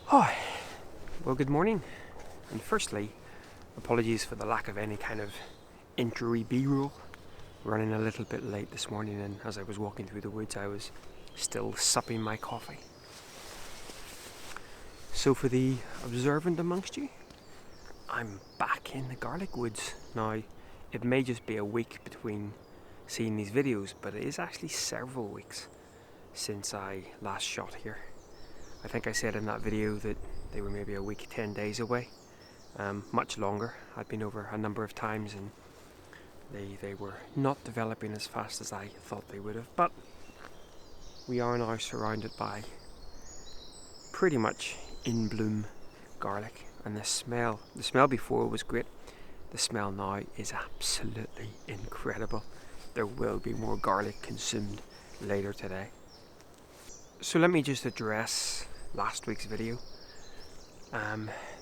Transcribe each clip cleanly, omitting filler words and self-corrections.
Hi, well, good morning, and firstly, apologies for the lack of any kind of intro B-roll. Running a little bit late this morning, and as I was walking through the woods, I was still supping my coffee. So, for the observant amongst you, I'm back in the garlic woods. Now, it may just be a week between seeing these videos, but it is actually several weeks since I last shot here. I think I said in that video that they were maybe a week, 10 days away. Much longer. I'd been over a number of times and they were not developing as fast as I thought they would have. But we are now surrounded by pretty much in bloom garlic, and the smell before was great. The smell now is absolutely incredible. There will be more garlic consumed later today. So let me just address last week's video.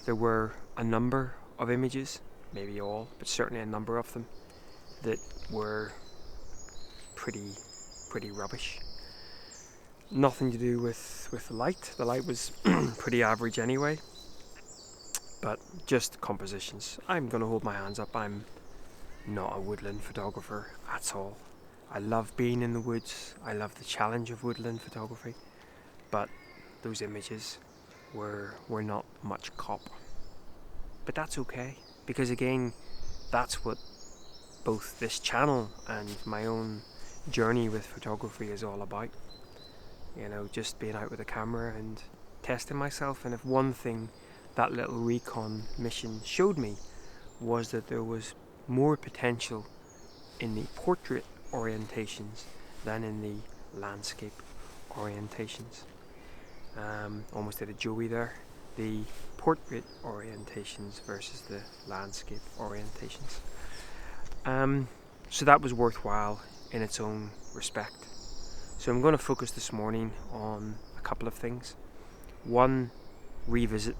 There were a number of images, maybe all, but certainly a number of them, that were pretty rubbish. Nothing to do with the light. The light was pretty average anyway, but just compositions. I'm going to hold my hands up. I'm not a woodland photographer at all. I love being in the woods. I love the challenge of woodland photography, but those images were not much cop. But that's okay, because again, that's what both this channel and my own journey with photography is all about. You know, just being out with a camera and testing myself. And if one thing that little recon mission showed me was that there was more potential in the portrait orientations than in the landscape orientations. Almost did a Joey there. The portrait orientations versus the landscape orientations. So that was worthwhile in its own respect. So I'm going to focus this morning on a couple of things. One, revisit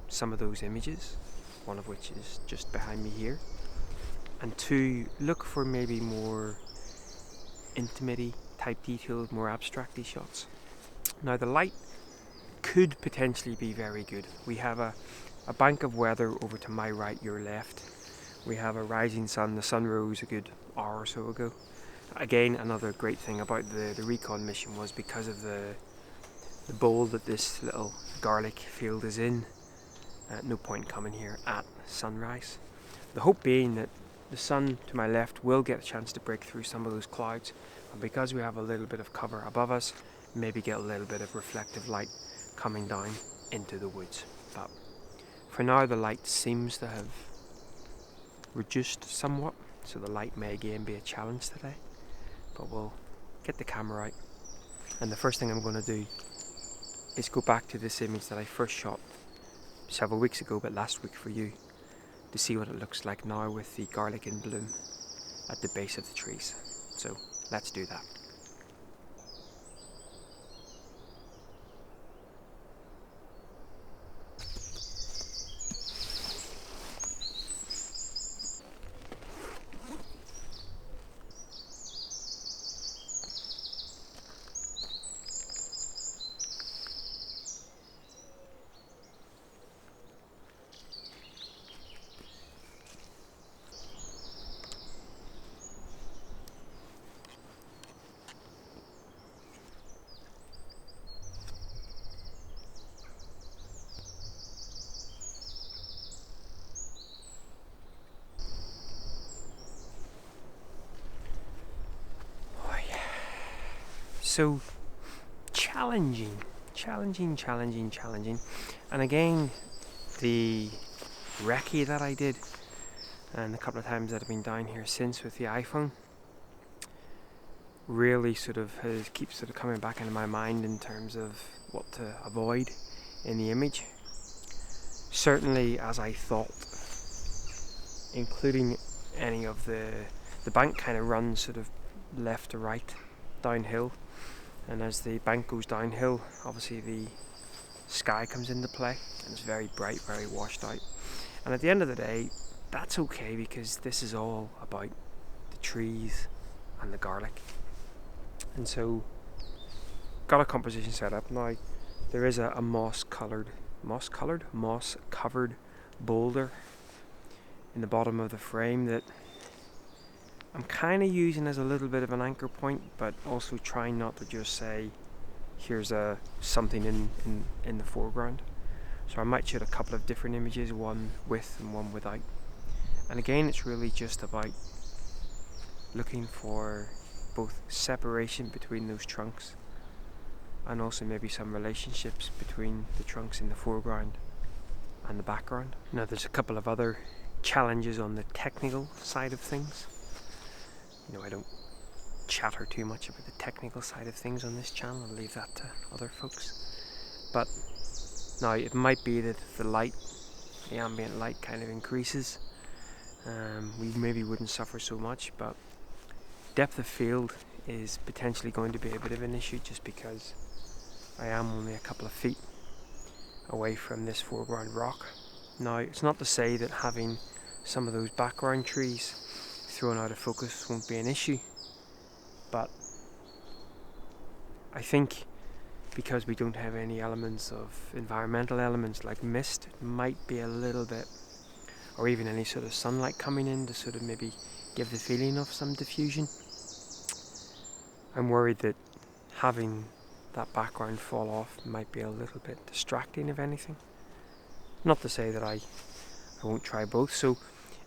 some of those images, one of which is just behind me here. And two, look for maybe more intimate-y type detailed, more abstract-y shots. Now the light could potentially be very good. We have a bank of weather over to my right, your left. We have a rising sun. The sun rose a good hour or so ago. Again, another great thing about the recon mission was because of the bowl that this little garlic field is in. No point coming here at sunrise. The hope being that the sun to my left will get a chance to break through some of those clouds, and because we have a little bit of cover above us, maybe get a little bit of reflective light coming down into the woods. But for now, the light seems to have reduced somewhat, so the light may again be a challenge today. But we'll get the camera out, and the first thing I'm going to do is go back to this image that I first shot several weeks ago, but last week for you, to see what it looks like now with the garlic in bloom at the base of the trees. So let's do that. So challenging. And again, the recce that I did, and a couple of times that I've been down here since with the iPhone, really keeps coming back into my mind in terms of what to avoid in the image. Certainly, as I thought, including any of the bank kind of runs sort of left to right downhill, and as the bank goes downhill, obviously the sky comes into play, and it's very bright, very washed out. And at the end of the day, that's okay, because this is all about the trees and the garlic. And so got a composition set up now. there is a moss covered boulder in the bottom of the frame that I'm kind of using as a little bit of an anchor point, but also trying not to just say here's something in the foreground. So I might shoot a couple of different images, one with and one without. And again, it's really just about looking for both separation between those trunks and also maybe some relationships between the trunks in the foreground and the background. Now there's a couple of other challenges on the technical side of things. I don't chatter too much about the technical side of things on this channel. I'll leave that to other folks. But now it might be that the ambient light kind of increases. We maybe wouldn't suffer so much, but depth of field is potentially going to be a bit of an issue just because I am only a couple of feet away from this foreground rock. Now, it's not to say that having some of those background trees thrown out of focus won't be an issue, but I think because we don't have any elements of environmental elements like mist, it might be a little bit, or even any sort of sunlight coming in to sort of maybe give the feeling of some diffusion. I'm worried that having that background fall off might be a little bit distracting, if anything. Not to say that I won't try both. So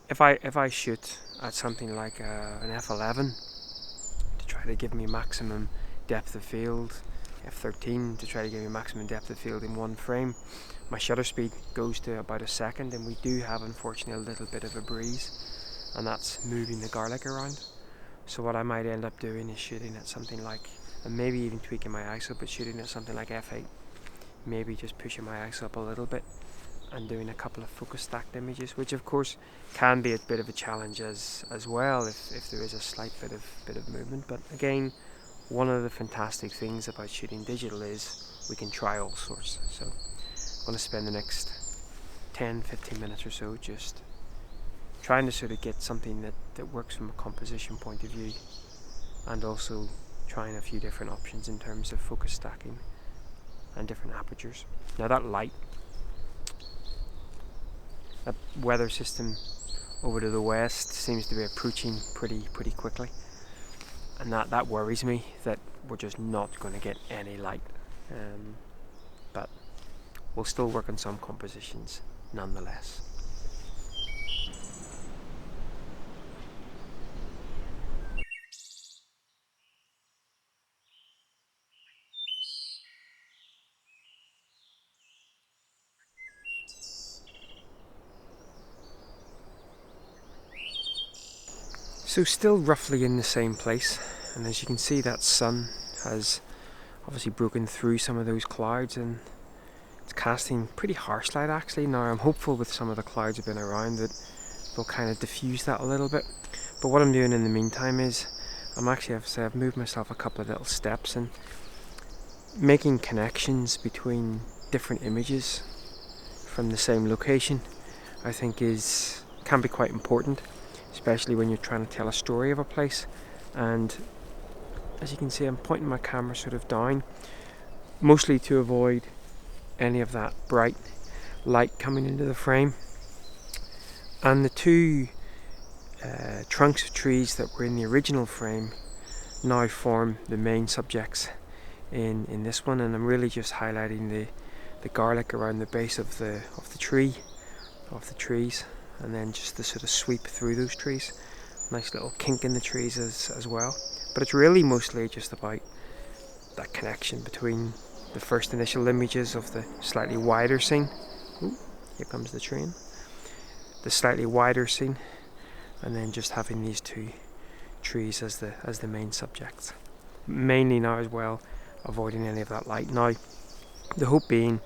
if I shoot at something like an f11 to try to give me maximum depth of field, f13 to try to give me maximum depth of field in one frame, my shutter speed goes to about a second, and we do have unfortunately a little bit of a breeze, and that's moving the garlic around. So what I might end up doing is shooting at something like, and maybe even tweaking my ISO, but shooting at something like f8, maybe just pushing my ISO up a little bit and doing a couple of focus stacked images, which of course can be a bit of a challenge as well if there is a slight bit of movement. But again, one of the fantastic things about shooting digital is we can try all sorts. So I'm going to spend the next 10-15 minutes or so just trying to sort of get something that works from a composition point of view, and also trying a few different options in terms of focus stacking and different apertures. Now that light, that weather system over to the west seems to be approaching pretty quickly, and that worries me that we're just not going to get any light, but we'll still work on some compositions nonetheless. So still roughly in the same place, and as you can see, that sun has obviously broken through some of those clouds and it's casting pretty harsh light actually. Now I'm hopeful with some of the clouds have been around that they'll kind of diffuse that a little bit, but what I'm doing in the meantime is I've moved myself a couple of little steps, and making connections between different images from the same location I think can be quite important, especially when you're trying to tell a story of a place. And as you can see, I'm pointing my camera sort of down, mostly to avoid any of that bright light coming into the frame. And the two trunks of trees that were in the original frame now form the main subjects in this one, and I'm really just highlighting the garlic around the base of the trees, and then just the sort of sweep through those trees. Nice little kink in the trees as well. But it's really mostly just about that connection between the first initial images of the slightly wider scene. Ooh, here comes the train. The slightly wider scene, and then just having these two trees as the main subjects. Mainly now as well, avoiding any of that light. Now, the hope being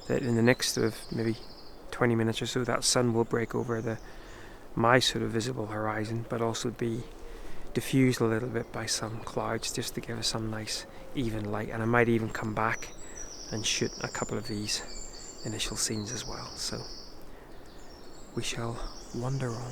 that in the next sort of maybe 20 minutes or so, that sun will break over my sort of visible horizon, but also be diffused a little bit by some clouds, just to give us some nice even light. And I might even come back and shoot a couple of these initial scenes as well. So we shall wander on.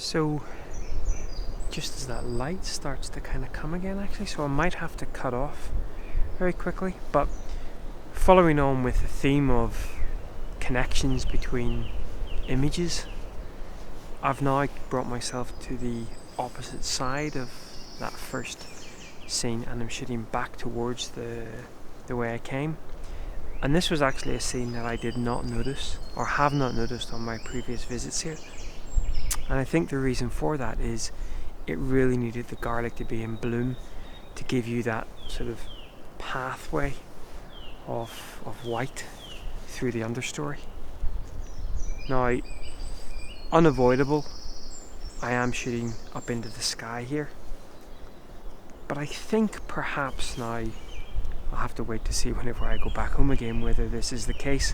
So just as that light starts to kind of come again actually, so I might have to cut off very quickly, but following on with the theme of connections between images, I've now brought myself to the opposite side of that first scene and I'm shooting back towards the way I came. And this was actually a scene that I did not notice or have not noticed on my previous visits here. And I think the reason for that is it really needed the garlic to be in bloom to give you that sort of pathway of white through the understory. Now, unavoidable, I am shooting up into the sky here, but I think perhaps now I'll have to wait to see whenever I go back home again whether this is the case,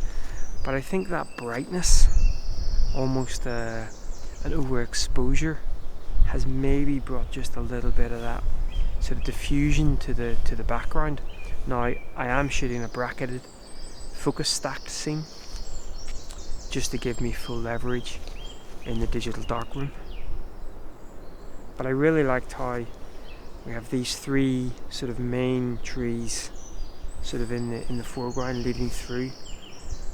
but I think that brightness, almost an overexposure, has maybe brought just a little bit of that sort of diffusion to the background. Now I am shooting a bracketed focus stacked scene just to give me full leverage in the digital darkroom. But I really liked how we have these three sort of main trees sort of in the foreground leading through,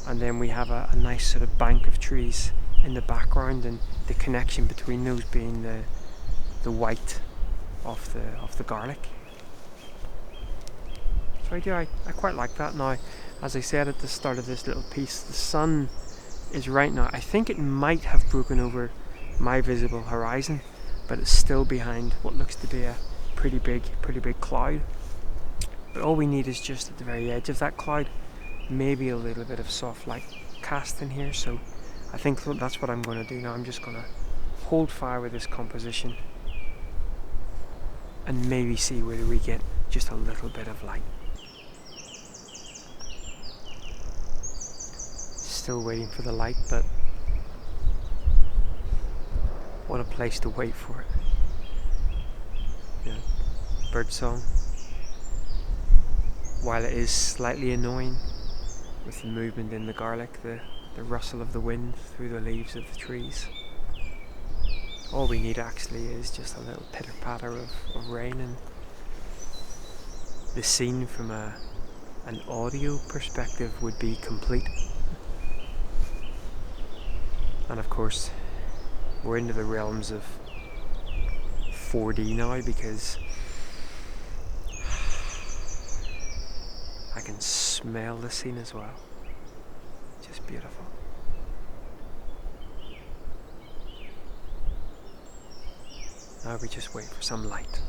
and then we have a nice sort of bank of trees in the background, and the connection between those being the white of the garlic. So I quite like that. Now, as I said at the start of this little piece, the sun is right now, I think it might have broken over my visible horizon, but it's still behind what looks to be a pretty big cloud. But all we need is just at the very edge of that cloud, maybe a little bit of soft light cast in here. So I think that's what I'm going to do now. I'm just going to hold fire with this composition and maybe see whether we get just a little bit of light. Still waiting for the light, but what a place to wait for it. You know, birdsong, while it is slightly annoying with the movement in the garlic, the rustle of the wind through the leaves of the trees, all we need actually is just a little pitter patter of rain, and the scene from an audio perspective would be complete. And of course we're into the realms of 4D now, because I can smell the scene as well. Just beautiful. Now we just wait for some light,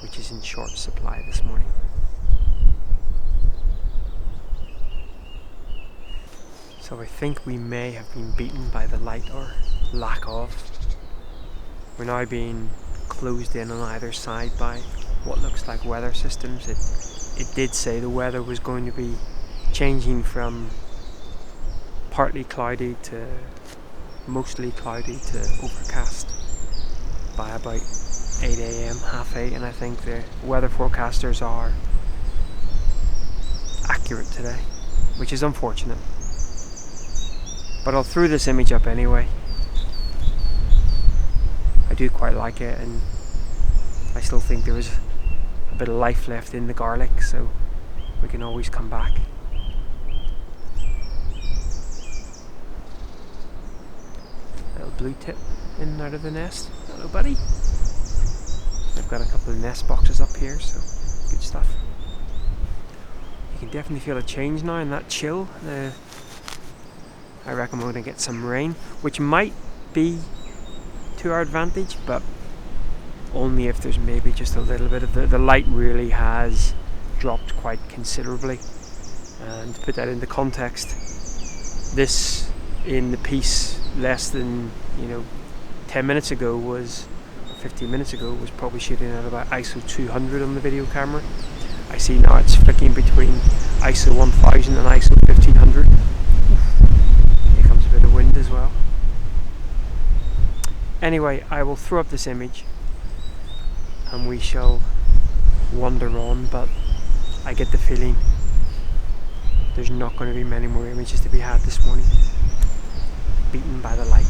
which is in short supply this morning. So I think we may have been beaten by the light, or lack of. We're now being closed in on either side by what looks like weather systems. It did say the weather was going to be changing from partly cloudy to mostly cloudy to overcast by about 8 a.m, half 8, and I think the weather forecasters are accurate today, which is unfortunate. But I'll throw this image up anyway. I do quite like it, and I still think there is a bit of life left in the garlic, so we can always come back. Little blue tip in and out of the nest. Hello, buddy. I've got a couple of nest boxes up here, so good stuff. You can definitely feel a change now in that chill. I reckon we're going to get some rain, which might be to our advantage, but only if there's maybe just a little bit of the light really has dropped quite considerably. And to put that into context, this in the piece less than 10 minutes ago was, or 15 minutes ago, was probably shooting at about ISO 200 on the video camera. I see now it's flicking between ISO 1000 and ISO 1500. Here comes a bit of wind as well. Anyway, I will throw up this image and we shall wander on, but I get the feeling there's not going to be many more images to be had this morning. Beaten by the light.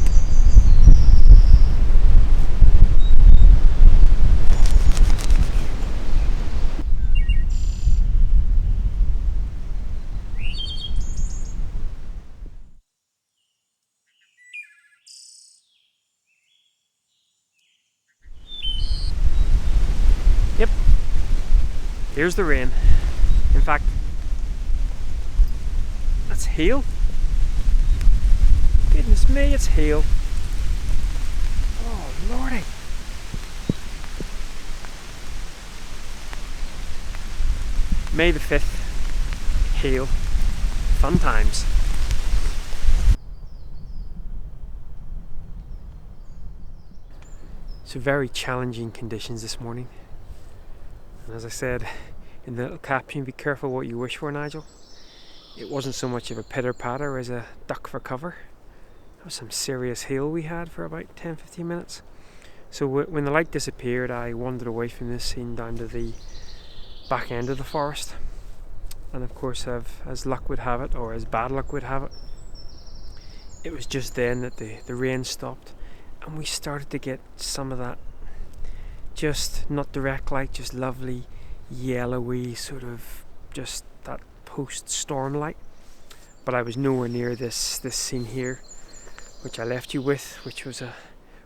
Here's the rain. In fact, that's hail. Goodness me, it's hail. Oh lordy. May the 5th. Hail. Fun times. So very challenging conditions this morning. And as I said in the little caption, be careful what you wish for, Nigel. It wasn't so much of a pitter patter as a duck for cover. There was some serious hail we had for about 10-15 minutes. So when the light disappeared, I wandered away from this scene down to the back end of the forest. And of course, as luck would have it, or as bad luck would have it, it was just then that the rain stopped and we started to get some of that, just not direct light, just lovely yellowy sort of, just that post-storm light. But I was nowhere near this scene here, which I left you with, which was a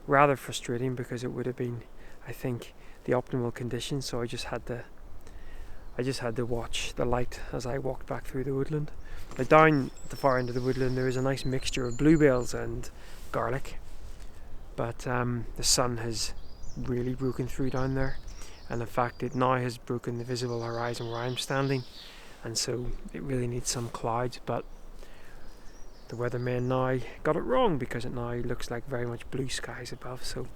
rather frustrating because it would have been, I think, the optimal conditions. So I just had to watch the light as I walked back through the woodland. Now down at the far end of the woodland there is a nice mixture of bluebells and garlic, but the sun has really broken through down there, and in fact it now has broken the visible horizon where I'm standing, and so it really needs some clouds. But the weathermen now got it wrong, because it now looks like very much blue skies above. So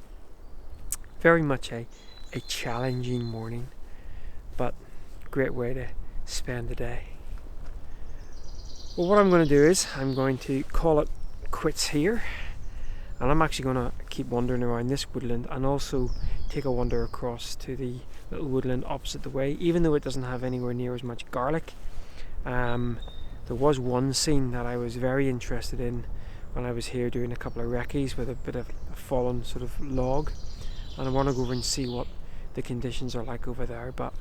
very much a challenging morning, but great way to spend the day. Well, what I'm going to do is I'm going to call it quits here, and I'm actually going to keep wandering around this woodland and also take a wander across to the little woodland opposite the way, even though it doesn't have anywhere near as much garlic. There was one scene that I was very interested in when I was here doing a couple of recce's with a bit of a fallen sort of log, and I want to go over and see what the conditions are like over there. But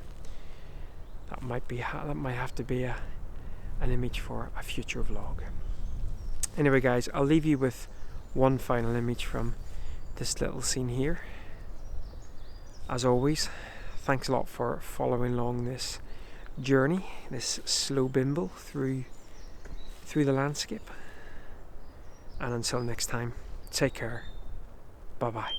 that might have to be an image for a future vlog. Anyway guys, I'll leave you with one final image from this little scene here. As always, thanks a lot for following along this journey, this slow bimble through the landscape. And until next time, take care. Bye bye.